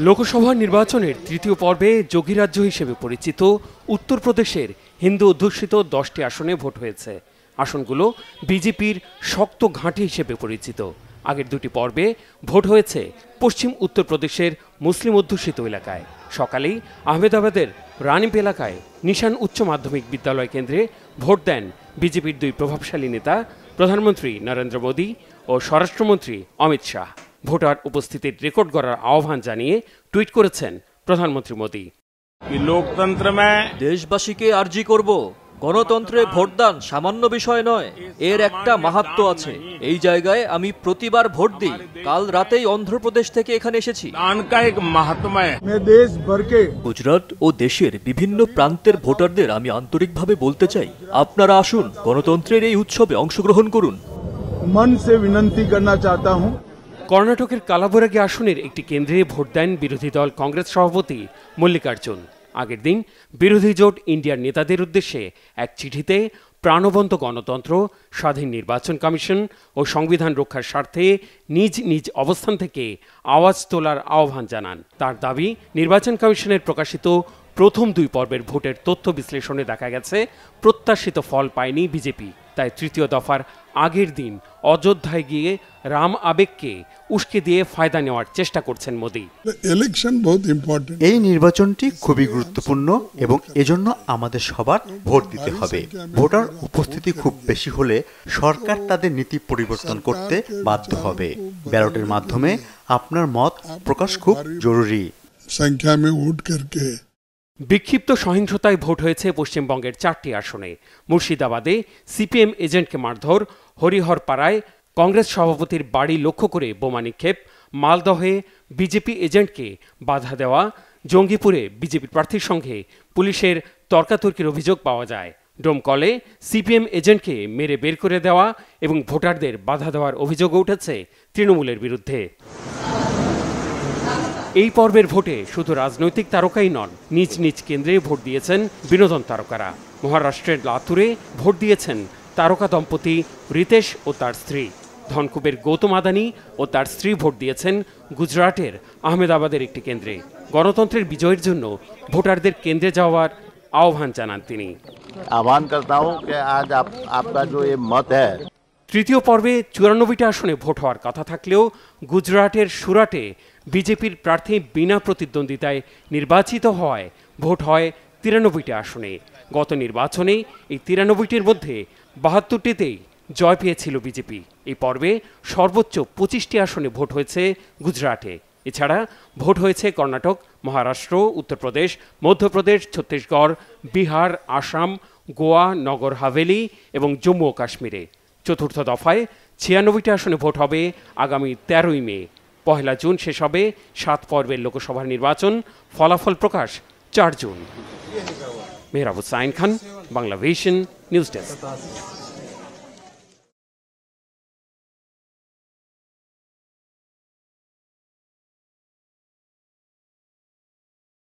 লোকসভা নির্বাচনের তৃতীয় পর্বে যোগী রাজ্য হিসেবে পরিচিত উত্তরপ্রদেশের হিন্দু অধ্যুষিত 10টি আসনে ভোট হয়েছে। আসনগুলো বিজেপির শক্ত ঘাঁটি হিসেবে পরিচিত। আগের দুটি পর্বে ভোট হয়েছে পশ্চিম উত্তরপ্রদেশের মুসলিম অধ্যুষিত এলাকায়। সকালেই আহমেদাবাদের রানিপ এলাকায় নিশান উচ্চ মাধ্যমিক বিদ্যালয় কেন্দ্রে ভোট দেন বিজেপির দুই প্রভাবশালী নেতা, প্রধানমন্ত্রী নরেন্দ্র মোদী ও স্বরাষ্ট্রমন্ত্রী অমিত শাহ। ভোটার উপস্থিতির রেকর্ড করার আহ্বান জানিয়ে টুইট করেছেন প্রধানমন্ত্রী মোদী। দেশবাসীকে আর্জি করব, গণতন্ত্রে ভোটদান সামান্য বিষয় নয়, এর একটা মাহাত্ম্য আছে। এই জায়গায় আমি প্রতিবার ভোট দিই। কাল রাতেই অন্ধ্রপ্রদেশ থেকে এখানে এসেছি। গুজরাট ও দেশের বিভিন্ন প্রান্তের ভোটারদের আমি আন্তরিকভাবে বলতে চাই, আপনারা আসুন, গণতন্ত্রের এই উৎসবে অংশগ্রহণ করুন। মন সে বিনতি করনা চাহতা হুঁ। কর্ণাটকের কালাবুরাগি আসনের একটি কেন্দ্রে ভোট দেন বিরোধী দল কংগ্রেস সভাপতি মল্লিকার্জুন। আগের দিন বিরোধী জোট ইন্ডিয়ার নেতাদের উদ্দেশ্যে এক চিঠিতে প্রাণবন্ত গণতন্ত্র, স্বাধীন নির্বাচন কমিশন ও সংবিধান রক্ষার স্বার্থে নিজ নিজ অবস্থান থেকে আওয়াজ তোলার আহ্বান জানান। তার দাবি, নির্বাচন কমিশনের প্রকাশিত প্রথম দুই পর্বের ভোটের তথ্য বিশ্লেষণে দেখা গেছে প্রত্যাশিত ফল পায়নি বিজেপি। তাই তৃতীয় দফার আগের দিন অযোধ্যায় গিয়ে রাম আবেগকে উস্কে দিয়ে ফায়দা নেওয়ার চেষ্টা করছেন মোদী। এই নির্বাচনটি খুবই গুরুত্বপূর্ণ এবং এজন্য আমাদের সবার ভোট দিতে হবে। ভোটার উপস্থিতি খুব বেশি হলে সরকার তাদের নীতি পরিবর্তন করতে বাধ্য হবে। ব্যালটের মাধ্যমে আপনার মত প্রকাশ খুব জরুরি। বিক্ষিপ্ত সহিংসতায় ভোট হয়েছে পশ্চিমবঙ্গের 4টি আসনে। মুর্শিদাবাদে সিপিএম এজেন্টকে মারধর, হরিহরপাড়ায় কংগ্রেস সভাপতির বাড়ি লক্ষ্য করে বোমা নিক্ষেপ, মালদহে বিজেপি এজেন্টকে বাধা দেওয়া, জঙ্গিপুরে বিজেপি প্রার্থীর সঙ্গে পুলিশের তর্কাতর্কির অভিযোগ পাওয়া যায়। ডোমকলে সিপিএম এজেন্টকে মেরে বের করে দেওয়া এবং ভোটারদের বাধা দেওয়ার অভিযোগও উঠেছে তৃণমূলের বিরুদ্ধে। এই পর্বের ভোটে শুধু রাজনৈতিক তারকাই নন, নিজ নিজ কেন্দ্রে ভোট দিয়েছেন বিনোদন তারকারা। মহারাষ্ট্রের লাতুরে ভোট দিয়েছেন তারকা দম্পতি রিতেশ ও তার স্ত্রী। ধনকুবের গৌতম আদানি ও তার স্ত্রী ভোট দিয়েছেন গুজরাটের আহমেদাবাদের একটি কেন্দ্রে। গণতন্ত্রের বিজয়ের জন্য ভোটারদের কেন্দ্রে যাওয়ার আহ্বান জানান তিনি। তৃতীয় পর্বে 94টা আসনে ভোট হওয়ার কথা থাকলেও গুজরাটের সুরাটে বিজেপির প্রার্থী বিনা প্রতিদ্বন্দ্বিতায় নির্বাচিত হওয়ায় ভোট হয় 93টা আসনে। গত নির্বাচনে এই 93টির মধ্যে 72টিতেই জয় পেয়েছিল বিজেপি। এই পর্বে সর্বোচ্চ 25টি আসনে ভোট হয়েছে গুজরাটে। এছাড়া ভোট হয়েছে কর্ণাটক, মহারাষ্ট্র, উত্তরপ্রদেশ, মধ্যপ্রদেশ, ছত্তিশগড়, বিহার, আসাম, গোয়া, নগর হাভেলি এবং জম্মু ও কাশ্মীরে। চতুর্থ দফায় 96টি আসনে ভোট হবে আগামী 13ই মে। 1 জুন শেষ হবে 7 পর্বের লোকসভা নির্বাচন। ফলাফল প্রকাশ 4 June. Mehrab Hussain Khan, Bangla vision news desk.